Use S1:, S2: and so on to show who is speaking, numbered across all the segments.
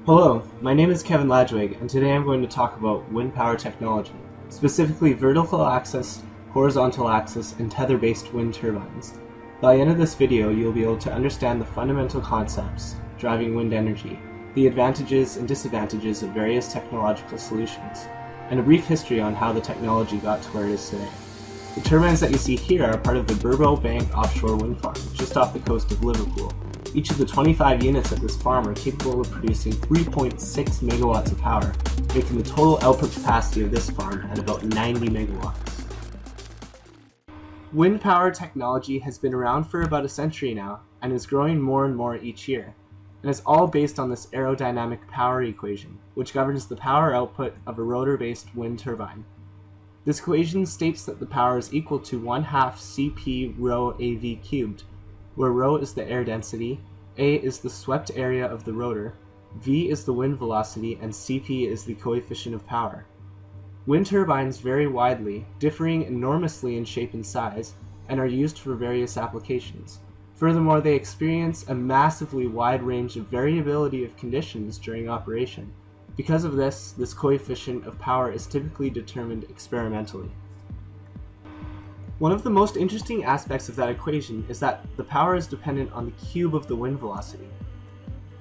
S1: Hello, my name is Kevin Ladwig, and today I'm going to talk about wind power technology, specifically vertical axis, horizontal axis, and tether-based wind turbines. By the end of this video, you'll be able to understand the fundamental concepts driving wind energy, the advantages and disadvantages of various technological solutions, and a brief history on how the technology got to where it is today. The turbines that you see here are part of the Burbo Bank offshore wind farm, just off the coast of Liverpool. Each of the 25 units at this farm are capable of producing 3.6 megawatts of power, making the total output capacity of this farm at about 90 megawatts. Wind power technology has been around for about a century now, and is growing more and more each year, and is all based on this aerodynamic power equation, which governs the power output of a rotor-based wind turbine. This equation states that the power is equal to 1/2 Cp rho Av cubed, where rho is the air density, A is the swept area of the rotor, V is the wind velocity, and Cp is the coefficient of power. Wind turbines vary widely, differing enormously in shape and size, and are used for various applications. Furthermore, they experience a massively wide range of variability of conditions during operation. Because of this coefficient of power is typically determined experimentally. One of the most interesting aspects of that equation is that the power is dependent on the cube of the wind velocity.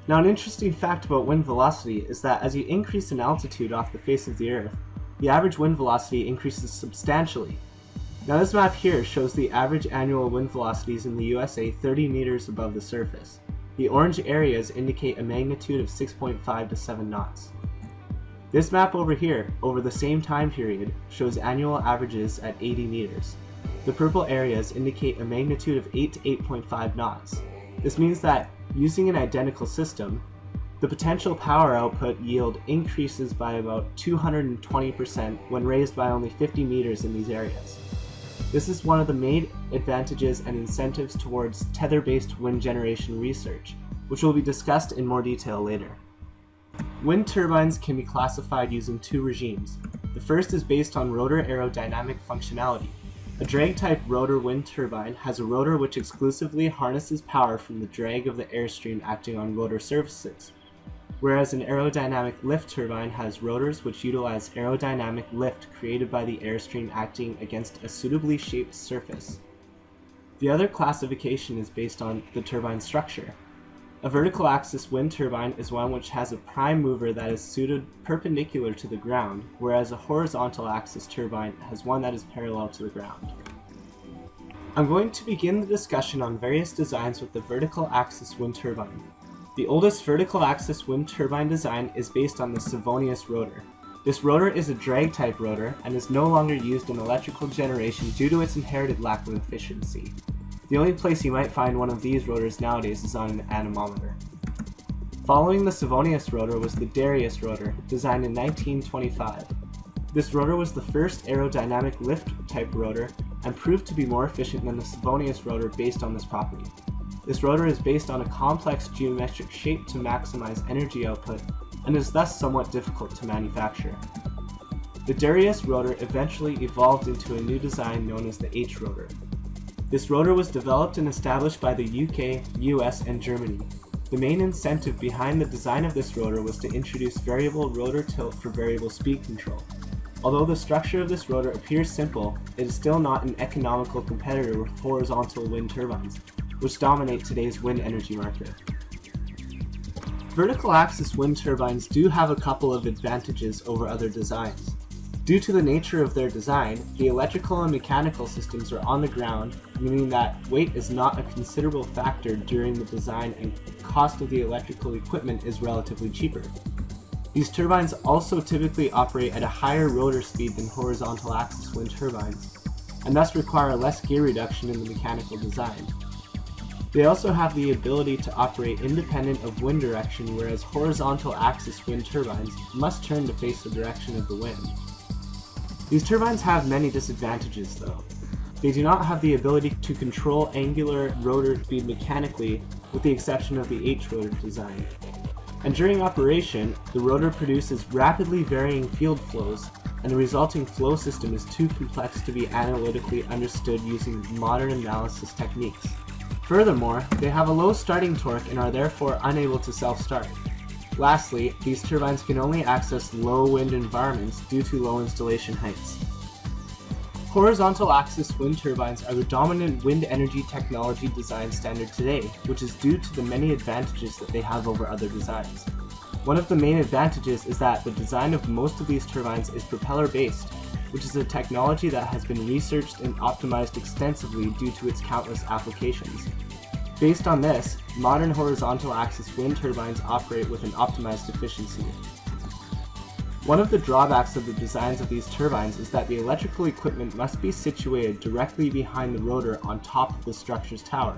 S1: Now, an interesting fact about wind velocity is that as you increase in altitude off the face of the Earth, the average wind velocity increases substantially. Now, this map here shows the average annual wind velocities in the USA 30 meters above the surface. The orange areas indicate a magnitude of 6.5 to 7 knots. This map over here, over the same time period, shows annual averages at 80 meters. The purple areas indicate a magnitude of 8 to 8.5 knots. This means that, using an identical system, the potential power output yield increases by about 220% when raised by only 50 meters in these areas. This is one of the main advantages and incentives towards tether-based wind generation research, which will be discussed in more detail later. Wind turbines can be classified using two regimes. The first is based on rotor aerodynamic functionality. A drag-type rotor wind turbine has a rotor which exclusively harnesses power from the drag of the airstream acting on rotor surfaces, whereas an aerodynamic lift turbine has rotors which utilize aerodynamic lift created by the airstream acting against a suitably shaped surface. The other classification is based on the turbine structure. A vertical axis wind turbine is one which has a prime mover that is suited perpendicular to the ground, whereas a horizontal axis turbine has one that is parallel to the ground. I'm going to begin the discussion on various designs with the vertical axis wind turbine. The oldest vertical axis wind turbine design is based on the Savonius rotor. This rotor is a drag-type rotor and is no longer used in electrical generation due to its inherited lack of efficiency. The only place you might find one of these rotors nowadays is on an anemometer. Following the Savonius rotor was the Darius rotor, designed in 1925. This rotor was the first aerodynamic lift-type rotor and proved to be more efficient than the Savonius rotor based on this property. This rotor is based on a complex geometric shape to maximize energy output and is thus somewhat difficult to manufacture. The Darius rotor eventually evolved into a new design known as the H rotor. This rotor was developed and established by the UK, US, and Germany. The main incentive behind the design of this rotor was to introduce variable rotor tilt for variable speed control. Although the structure of this rotor appears simple, it is still not an economical competitor with horizontal wind turbines, which dominate today's wind energy market. Vertical axis wind turbines do have a couple of advantages over other designs. Due to the nature of their design, the electrical and mechanical systems are on the ground, meaning that weight is not a considerable factor during the design and cost of the electrical equipment is relatively cheaper. These turbines also typically operate at a higher rotor speed than horizontal axis wind turbines, and thus require less gear reduction in the mechanical design. They also have the ability to operate independent of wind direction, whereas horizontal axis wind turbines must turn to face the direction of the wind. These turbines have many disadvantages though. They do not have the ability to control angular rotor speed mechanically, with the exception of the H rotor design. And during operation, the rotor produces rapidly varying field flows, and the resulting flow system is too complex to be analytically understood using modern analysis techniques. Furthermore, they have a low starting torque and are therefore unable to self-start. Lastly, these turbines can only access low wind environments due to low installation heights. Horizontal axis wind turbines are the dominant wind energy technology design standard today, which is due to the many advantages that they have over other designs. One of the main advantages is that the design of most of these turbines is propeller-based, which is a technology that has been researched and optimized extensively due to its countless applications. Based on this, modern horizontal axis wind turbines operate with an optimized efficiency. One of the drawbacks of the designs of these turbines is that the electrical equipment must be situated directly behind the rotor on top of the structure's tower.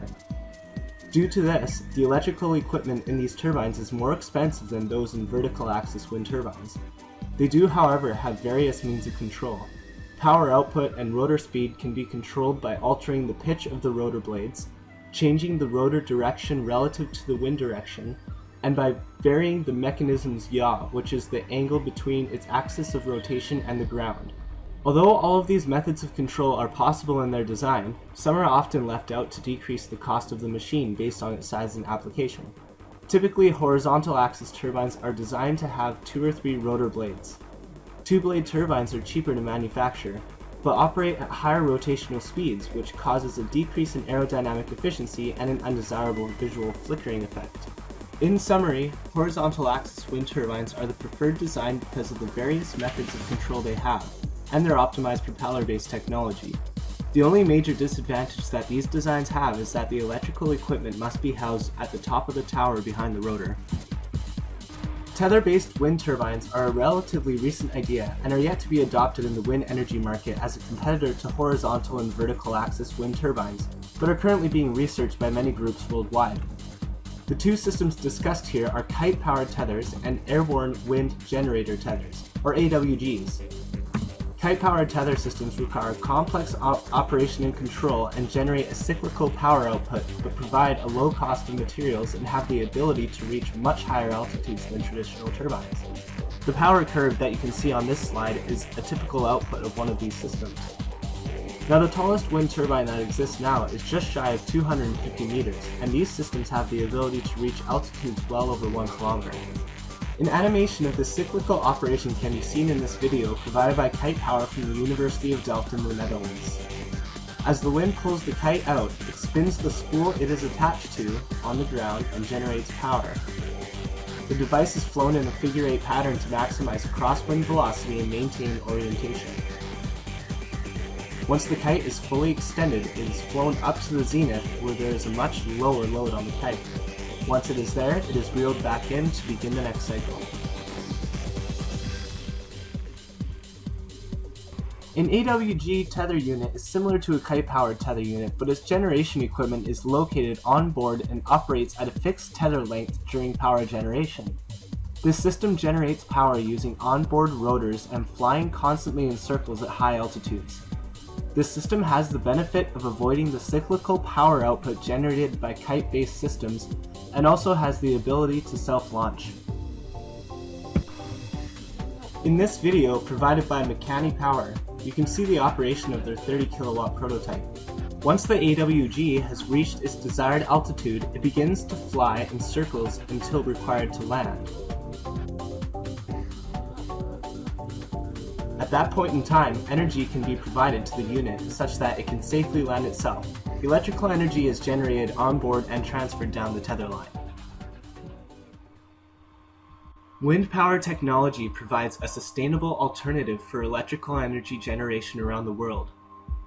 S1: Due to this, the electrical equipment in these turbines is more expensive than those in vertical axis wind turbines. They do, however, have various means of control. Power output and rotor speed can be controlled by altering the pitch of the rotor blades, changing the rotor direction relative to the wind direction, and by varying the mechanism's yaw, which is the angle between its axis of rotation and the ground. Although all of these methods of control are possible in their design, some are often left out to decrease the cost of the machine based on its size and application. Typically, horizontal axis turbines are designed to have 2 or 3 rotor blades. 2-blade turbines are cheaper to manufacture, but operate at higher rotational speeds, which causes a decrease in aerodynamic efficiency and an undesirable visual flickering effect. In summary, horizontal axis wind turbines are the preferred design because of the various methods of control they have, and their optimized propeller-based technology. The only major disadvantage that these designs have is that the electrical equipment must be housed at the top of the tower behind the rotor. Tether-based wind turbines are a relatively recent idea and are yet to be adopted in the wind energy market as a competitor to horizontal and vertical axis wind turbines, but are currently being researched by many groups worldwide. The two systems discussed here are kite-powered tethers and airborne wind generator tethers, or AWGs. Kite-powered tether systems require complex operation and control and generate a cyclical power output, but provide a low cost of materials and have the ability to reach much higher altitudes than traditional turbines. The power curve that you can see on this slide is a typical output of one of these systems. Now, the tallest wind turbine that exists now is just shy of 250 meters, and these systems have the ability to reach altitudes well over 1 kilometer. An animation of this cyclical operation can be seen in this video provided by Kite Power from the University of Delft in the Netherlands. As the wind pulls the kite out, it spins the spool it is attached to on the ground and generates power. The device is flown in a figure-8 pattern to maximize crosswind velocity and maintain orientation. Once the kite is fully extended, it is flown up to the zenith where there is a much lower load on the kite. Once it is there, it is reeled back in to begin the next cycle. An AWG tether unit is similar to a kite-powered tether unit, but its generation equipment is located on board and operates at a fixed tether length during power generation. This system generates power using onboard rotors and flying constantly in circles at high altitudes. This system has the benefit of avoiding the cyclical power output generated by kite-based systems and also has the ability to self-launch. In this video provided by Mechani Power, you can see the operation of their 30 kilowatt prototype. Once the AWG has reached its desired altitude, it begins to fly in circles until required to land. At that point in time, energy can be provided to the unit such that it can safely land itself. Electrical energy is generated on board and transferred down the tether line. Wind power technology provides a sustainable alternative for electrical energy generation around the world.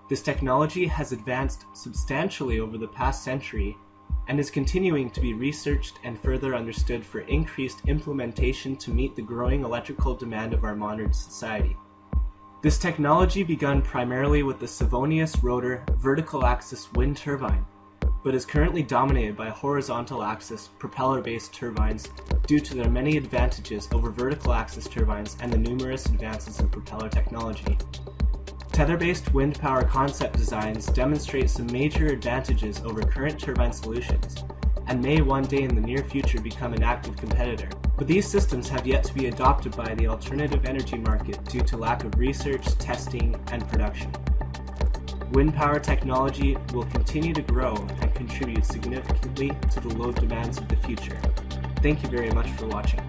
S1: This technology has advanced substantially over the past century and is continuing to be researched and further understood for increased implementation to meet the growing electrical demand of our modern society. This technology began primarily with the Savonius rotor vertical axis wind turbine, but is currently dominated by horizontal axis propeller-based turbines due to their many advantages over vertical axis turbines and the numerous advances in propeller technology. Tether-based wind power concept designs demonstrate some major advantages over current turbine solutions, and may one day in the near future become an active competitor. But these systems have yet to be adopted by the alternative energy market due to lack of research, testing, and production. Wind power technology will continue to grow and contribute significantly to the load demands of the future. Thank you very much for watching.